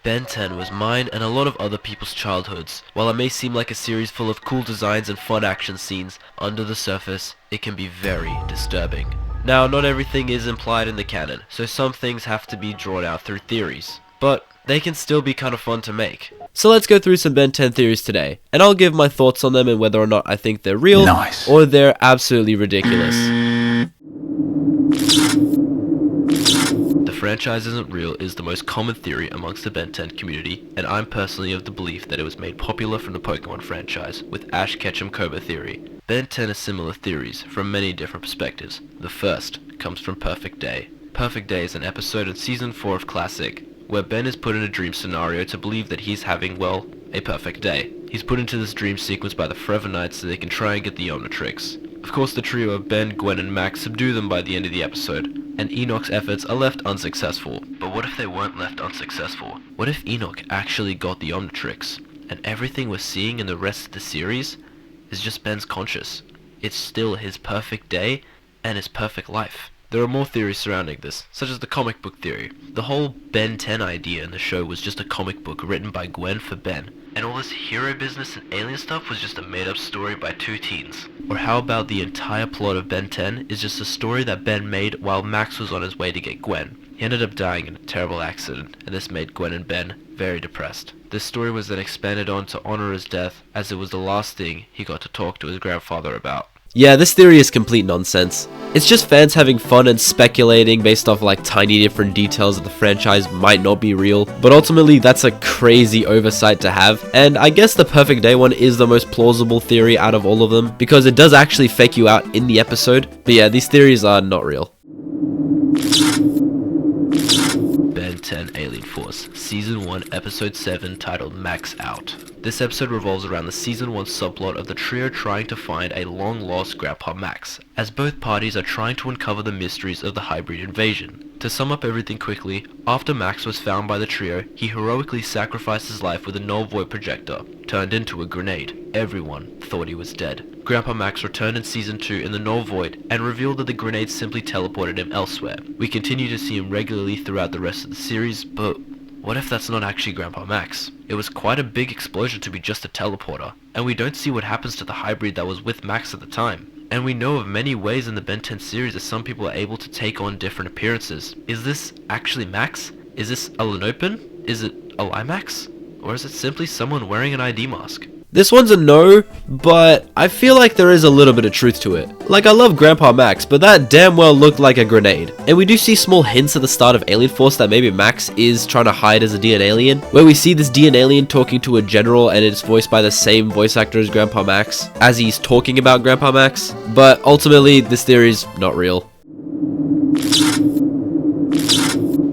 Ben 10 was mine and a lot of other people's childhoods. While it may seem like a series full of cool designs and fun action scenes, under the surface, it can be very disturbing. Now, not everything is implied in the canon, so some things have to be drawn out through theories, but they can still be kind of fun to make. So let's go through some Ben 10 theories today, and I'll give my thoughts on them and whether or not I think they're real, or they're absolutely ridiculous. The franchise isn't real is the most common theory amongst the Ben 10 community, and I'm personally of the belief that it was made popular from the Pokemon franchise, with Ash Ketchum Cobra theory. Ben 10 has similar theories from many different perspectives. The first comes from Perfect Day. Perfect Day is an episode in Season 4 of Classic, where Ben is put in a dream scenario to believe that he's having, well, a perfect day. He's put into this dream sequence by the Forever Knights so they can try and get the Omnitrix. Of course, the trio of Ben, Gwen, and Max subdue them by the end of the episode, and Enoch's efforts are left unsuccessful. But what if they weren't left unsuccessful? What if Enoch actually got the Omnitrix, and everything we're seeing in the rest of the series is just Ben's conscious? It's still his perfect day and his perfect life. There are more theories surrounding this, such as the comic book theory. The whole Ben 10 idea in the show was just a comic book written by Gwen for Ben, and all this hero business and alien stuff was just a made-up story by two teens. Or how about the entire plot of Ben 10 is just a story that Ben made while Max was on his way to get Gwen. He ended up dying in a terrible accident, and this made Gwen and Ben very depressed. This story was then expanded on to honor his death, as it was the last thing he got to talk to his grandfather about. Yeah, this theory is complete nonsense. It's just fans having fun and speculating based off like tiny different details that the franchise might not be real, but ultimately that's a crazy oversight to have, and I guess the Perfect Day one is the most plausible theory out of all of them, because it does actually fake you out in the episode, but yeah, these theories are not real. Ben 10 Alien Force, Season 1, Episode 7, titled Max Out. This episode revolves around the Season 1 subplot of the trio trying to find a long-lost Grandpa Max, as both parties are trying to uncover the mysteries of the hybrid invasion. To sum up everything quickly, after Max was found by the trio, he heroically sacrificed his life with a null void projector, turned into a grenade. Everyone thought he was dead. Grandpa Max returned in Season 2 in the null void and revealed that the grenade simply teleported him elsewhere. We continue to see him regularly throughout the rest of the series, but what if that's not actually Grandpa Max? It was quite a big explosion to be just a teleporter, and we don't see what happens to the hybrid that was with Max at the time. And we know of many ways in the Ben 10 series that some people are able to take on different appearances. Is this actually Max? Is this a Lenopen? Is it a Limax? Or is it simply someone wearing an ID mask? This one's a no, but I feel like there is a little bit of truth to it. Like, I love Grandpa Max, but that damn well looked like a grenade. And we do see small hints at the start of Alien Force that maybe Max is trying to hide as a DN alien, where we see this DN alien talking to a general and it's voiced by the same voice actor as Grandpa Max, as he's talking about Grandpa Max. But ultimately, this theory is not real.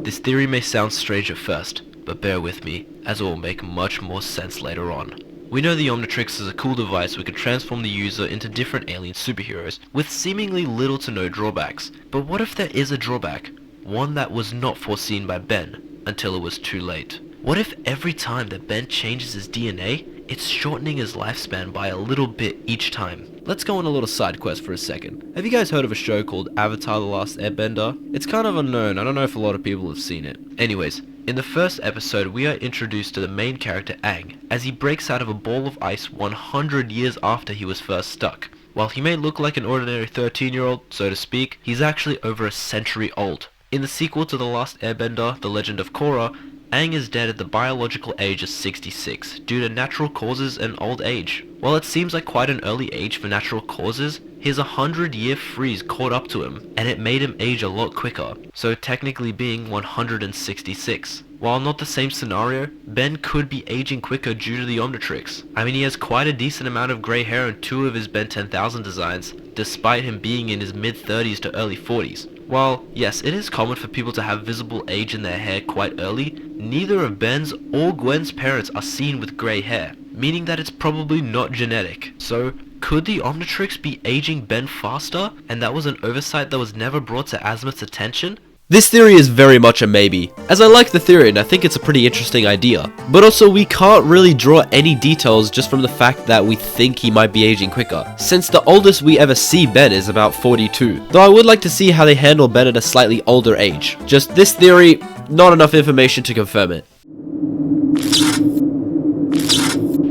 This theory may sound strange at first, but bear with me, as it will make much more sense later on. We know the Omnitrix is a cool device which can transform the user into different alien superheroes, with seemingly little to no drawbacks. But what if there is a drawback? One that was not foreseen by Ben, until it was too late. What if every time that Ben changes his DNA, it's shortening his lifespan by a little bit each time? Let's go on a little side quest for a second. Have you guys heard of a show called Avatar: The Last Airbender? It's kind of unknown, I don't know if a lot of people have seen it. Anyways, in the first episode, we are introduced to the main character Aang, as he breaks out of a ball of ice 100 years after he was first stuck. While he may look like an ordinary 13-year-old, so to speak, he's actually over a century old. In the sequel to The Last Airbender, The Legend of Korra, Aang is dead at the biological age of 66, due to natural causes and old age. While it seems like quite an early age for natural causes, his 100-year freeze caught up to him, and it made him age a lot quicker, so technically being 166. While not the same scenario, Ben could be aging quicker due to the Omnitrix. I mean, he has quite a decent amount of grey hair in two of his Ben 10,000 designs, despite him being in his mid-30s to early 40s. While, yes, it is common for people to have visible age in their hair quite early, neither of Ben's or Gwen's parents are seen with grey hair, meaning that it's probably not genetic. So, could the Omnitrix be aging Ben faster, and that was an oversight that was never brought to Azimuth's attention? This theory is very much a maybe, as I like the theory and I think it's a pretty interesting idea. But also we can't really draw any details just from the fact that we think he might be aging quicker, since the oldest we ever see Ben is about 42. Though I would like to see how they handle Ben at a slightly older age. Just this theory, not enough information to confirm it.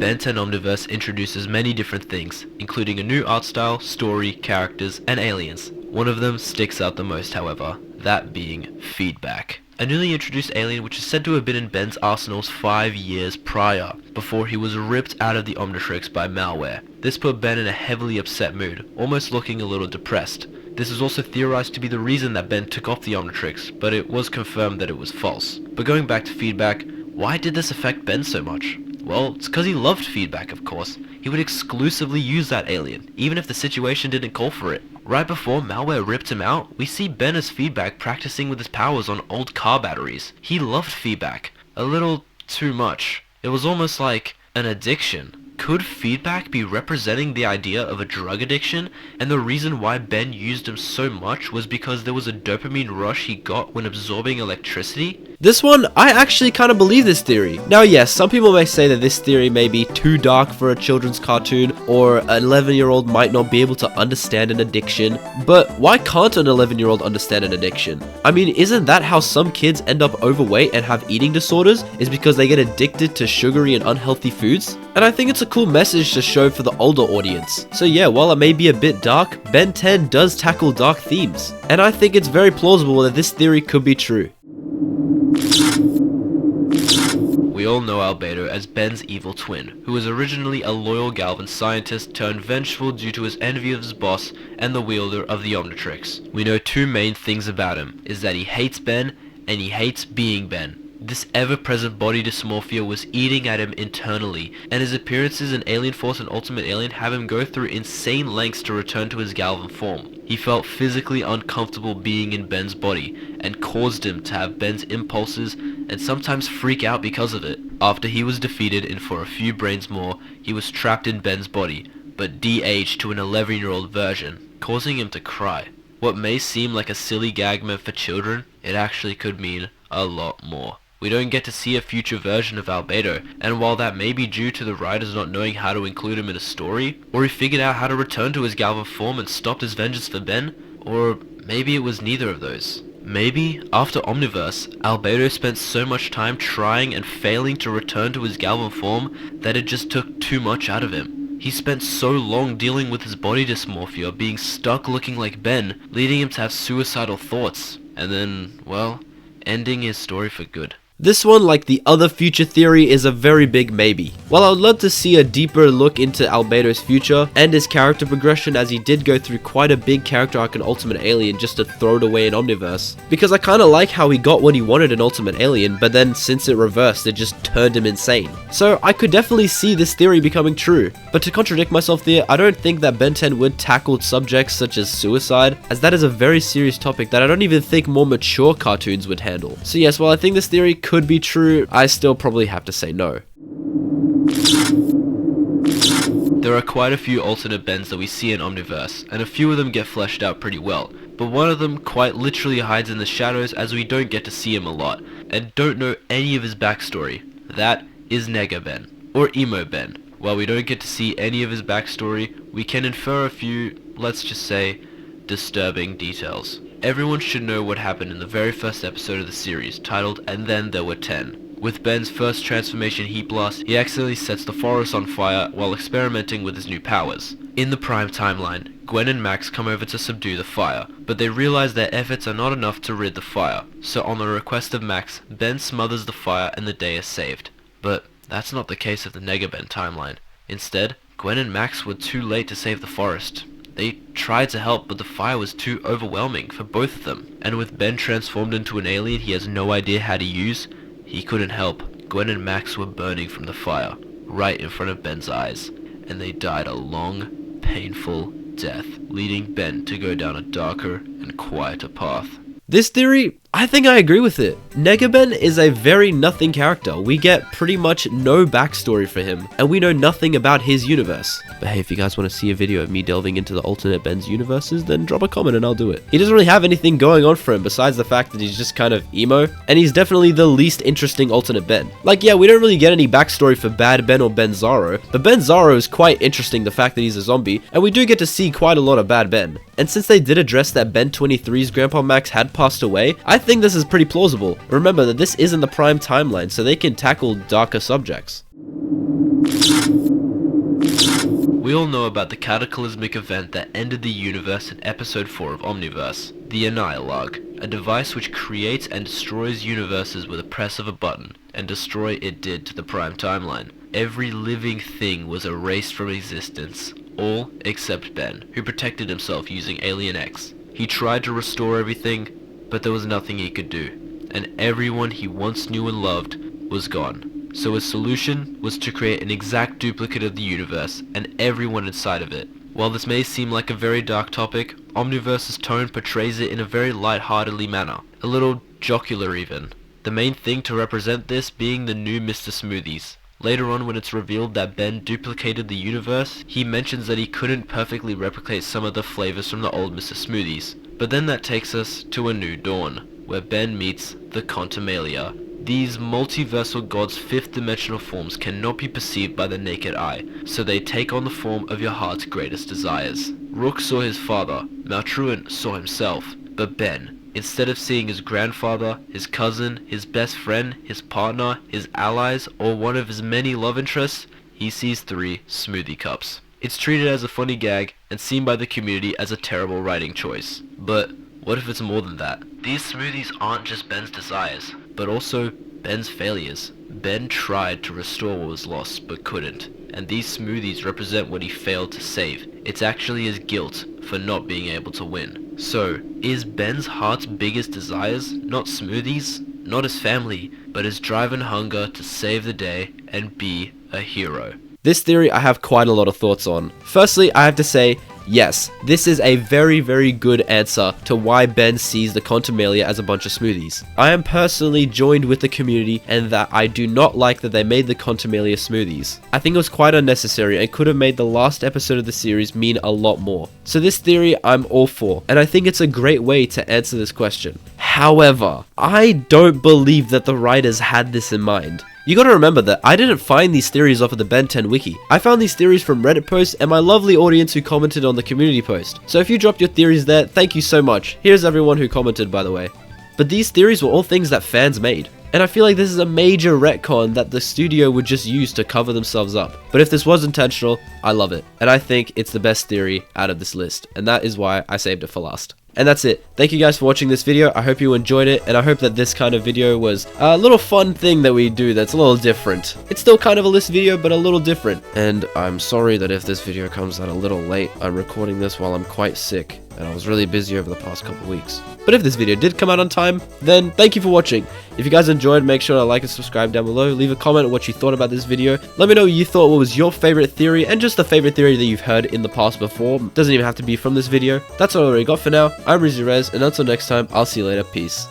Ben 10 Omniverse introduces many different things, including a new art style, story, characters, and aliens. One of them sticks out the most, however, that being feedback. A newly introduced alien which is said to have been in Ben's arsenals 5 years prior, before he was ripped out of the Omnitrix by malware. This put Ben in a heavily upset mood, almost looking a little depressed. This is also theorized to be the reason that Ben took off the Omnitrix, but it was confirmed that it was false. But going back to feedback, why did this affect Ben so much? Well, it's because he loved feedback, of course. He would exclusively use that alien, even if the situation didn't call for it. Right before malware ripped him out, we see Ben as feedback practicing with his powers on old car batteries. He loved feedback. A little too much. It was almost like an addiction. Could feedback be representing the idea of a drug addiction? And the reason why Ben used him so much was because there was a dopamine rush he got when absorbing electricity? This one, I actually kind of believe this theory. Now yes, some people may say that this theory may be too dark for a children's cartoon, or an 11-year-old might not be able to understand an addiction, but why can't an 11-year-old understand an addiction? I mean, isn't that how some kids end up overweight and have eating disorders, is because they get addicted to sugary and unhealthy foods? And I think it's a cool message to show for the older audience. So yeah, while it may be a bit dark, Ben 10 does tackle dark themes, and I think it's very plausible that this theory could be true. We all know Albedo as Ben's evil twin, who was originally a loyal Galvan scientist turned vengeful due to his envy of his boss and the wielder of the Omnitrix. We know two main things about him, is that he hates Ben, and he hates being Ben. This ever-present body dysmorphia was eating at him internally, and his appearances in Alien Force and Ultimate Alien have him go through insane lengths to return to his Galvan form. He felt physically uncomfortable being in Ben's body, and caused him to have Ben's impulses and sometimes freak out because of it. After he was defeated in For a Few Brains More, he was trapped in Ben's body, but de-aged to an 11-year-old version, causing him to cry. What may seem like a silly gag meant for children, it actually could mean a lot more. We don't get to see a future version of Albedo, and while that may be due to the writers not knowing how to include him in a story, or he figured out how to return to his Galvan form and stopped his vengeance for Ben, or maybe it was neither of those. Maybe, after Omniverse, Albedo spent so much time trying and failing to return to his Galvan form that it just took too much out of him. He spent so long dealing with his body dysmorphia, being stuck looking like Ben, leading him to have suicidal thoughts, and then, well, ending his story for good. This one, like the other future theory, is a very big maybe. While I would love to see a deeper look into Albedo's future and his character progression, as he did go through quite a big character arc in Ultimate Alien just to throw it away in Omniverse, because I kinda like how he got what he wanted in Ultimate Alien, but then since it reversed, it just turned him insane. So I could definitely see this theory becoming true. But to contradict myself there, I don't think that Ben 10 would tackle subjects such as suicide, as that is a very serious topic that I don't even think more mature cartoons would handle. So yes, while I think this theory could be true, I still probably have to say no. There are quite a few alternate Bens that we see in Omniverse, and a few of them get fleshed out pretty well, but one of them quite literally hides in the shadows as we don't get to see him a lot, and don't know any of his backstory. That is Nega Ben, or Emo Ben. While we don't get to see any of his backstory, we can infer a few, let's just say, disturbing details. Everyone should know what happened in the very first episode of the series, titled And Then There Were 10. With Ben's first transformation heat blast, he accidentally sets the forest on fire while experimenting with his new powers. In the Prime timeline, Gwen and Max come over to subdue the fire, but they realize their efforts are not enough to rid the fire, so on the request of Max, Ben smothers the fire and the day is saved. But that's not the case of the Nega Ben timeline. Instead, Gwen and Max were too late to save the forest. They tried to help, but the fire was too overwhelming for both of them. And with Ben transformed into an alien he has no idea how to use, he couldn't help. Gwen and Max were burning from the fire, right in front of Ben's eyes, and they died a long, painful death, leading Ben to go down a darker and quieter path. This theory, I think I agree with it. Nega Ben is a very nothing character. We get pretty much no backstory for him, and we know nothing about his universe. But hey, if you guys want to see a video of me delving into the alternate Ben's universes, then drop a comment and I'll do it. He doesn't really have anything going on for him besides the fact that he's just kind of emo, and he's definitely the least interesting alternate Ben. Like, yeah, we don't really get any backstory for Bad Ben or Ben Zaro, but Ben Zaro is quite interesting, the fact that he's a zombie, and we do get to see quite a lot of Bad Ben. And since they did address that Ben 23's Grandpa Max had passed away, I think this is pretty plausible. Remember that this isn't the Prime timeline, so they can tackle darker subjects. We all know about the cataclysmic event that ended the universe in episode 4 of Omniverse, the Annihilarg, a device which creates and destroys universes with a press of a button, and destroy it did to the Prime Timeline. Every living thing was erased from existence, all except Ben, who protected himself using Alien X. He tried to restore everything, but there was nothing he could do, and everyone he once knew and loved was gone. So his solution was to create an exact duplicate of the universe and everyone inside of it. While this may seem like a very dark topic, Omniverse's tone portrays it in a very light-heartedly manner, a little jocular even. The main thing to represent this being the new Mr. Smoothies. Later on, when it's revealed that Ben duplicated the universe, he mentions that he couldn't perfectly replicate some of the flavors from the old Mr. Smoothies. But then that takes us to A New Dawn, where Ben meets the Contumalia. These multiversal gods' fifth-dimensional forms cannot be perceived by the naked eye, so they take on the form of your heart's greatest desires. Rook saw his father, Maltruant saw himself, but Ben, instead of seeing his grandfather, his cousin, his best friend, his partner, his allies, or one of his many love interests, he sees 3 smoothie cups. It's treated as a funny gag, and seen by the community as a terrible writing choice. But what if it's more than that? These smoothies aren't just Ben's desires, but also Ben's failures. Ben tried to restore what was lost, but couldn't, and these smoothies represent what he failed to save. It's actually his guilt for not being able to win. So, is Ben's heart's biggest desires not smoothies, not his family, but his drive and hunger to save the day and be a hero? This theory I have quite a lot of thoughts on. Firstly, I have to say, yes, this is a very, very good answer to why Ben sees the Contumalia as a bunch of smoothies. I am personally joined with the community and that I do not like that they made the Contumalia smoothies. I think it was quite unnecessary and could have made the last episode of the series mean a lot more. So this theory I'm all for, and I think it's a great way to answer this question. However, I don't believe that the writers had this in mind. You gotta remember that I didn't find these theories off of the Ben 10 wiki. I found these theories from Reddit posts and my lovely audience who commented on the community post. So if you dropped your theories there, thank you so much. Here's everyone who commented, by the way. But these theories were all things that fans made. And I feel like this is a major retcon that the studio would just use to cover themselves up. But if this was intentional, I love it. And I think it's the best theory out of this list. And that is why I saved it for last. And that's it. Thank you guys for watching this video. I hope you enjoyed it, and I hope that this kind of video was a little fun thing that we do that's a little different. It's still kind of a list video, but a little different. And I'm sorry that if this video comes out a little late, I'm recording this while I'm quite sick, and I was really busy over the past couple weeks. But if this video did come out on time, then thank you for watching. If you guys enjoyed, make sure to like and subscribe down below. Leave a comment on what you thought about this video. Let me know what you thought, what was your favorite theory, and just the favorite theory that you've heard in the past before. Doesn't even have to be from this video. That's all I already got for now. I'm Rizzyrez, and until next time, I'll see you later. Peace.